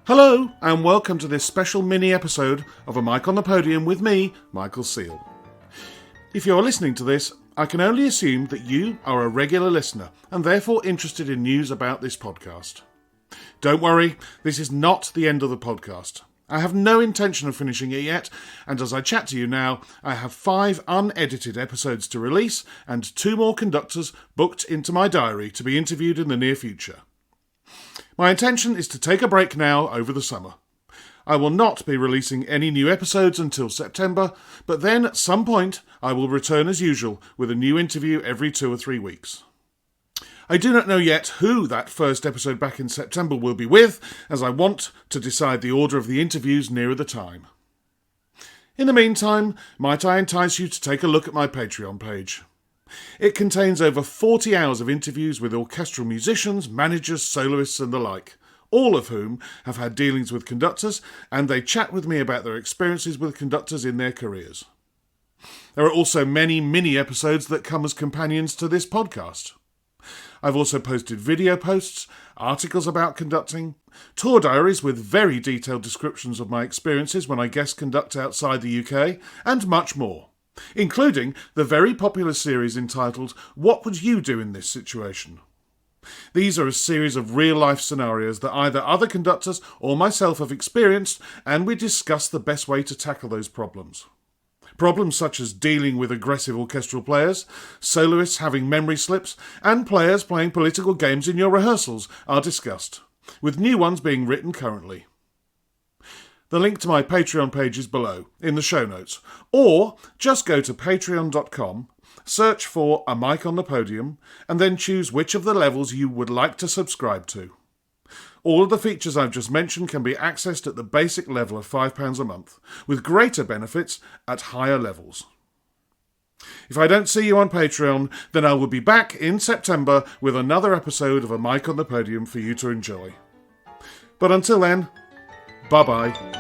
Hello, and welcome to this special mini episode of A Mic on the Podium with me, Michael Seal. If you're listening to this, I can only assume that you are a regular listener and therefore interested in news about this podcast. Don't worry, this is not the end of the podcast. I have no intention of finishing it yet, and as I chat to you now, I have 5 unedited episodes to release and 2 more conductors booked into my diary to be interviewed in the near future. My intention is to take a break now over the summer. I will not be releasing any new episodes until September, but then at some point I will return as usual with a new interview every 2 or 3 weeks. I do not know yet who that first episode back in September will be with, as I want to decide the order of the interviews nearer the time. In the meantime, might I entice you to take a look at my Patreon page. It contains over 40 hours of interviews with orchestral musicians, managers, soloists and the like, all of whom have had dealings with conductors, and they chat with me about their experiences with conductors in their careers. There are also many mini episodes that come as companions to this podcast. I've also posted video posts, articles about conducting, tour diaries with very detailed descriptions of my experiences when I guest conduct outside the UK, and much more, including the very popular series entitled What Would You Do in This Situation? These are a series of real-life scenarios that either other conductors or myself have experienced, and we discuss the best way to tackle those problems. Problems such as dealing with aggressive orchestral players, soloists having memory slips, and players playing political games in your rehearsals are discussed, with new ones being written currently. The link to my Patreon page is below, in the show notes, or just go to patreon.com, search for A Mic on the Podium, and then choose which of the levels you would like to subscribe to. All of the features I've just mentioned can be accessed at the basic level of £5 a month, with greater benefits at higher levels. If I don't see you on Patreon, then I will be back in September with another episode of A Mic on the Podium for you to enjoy. But until then, bye-bye.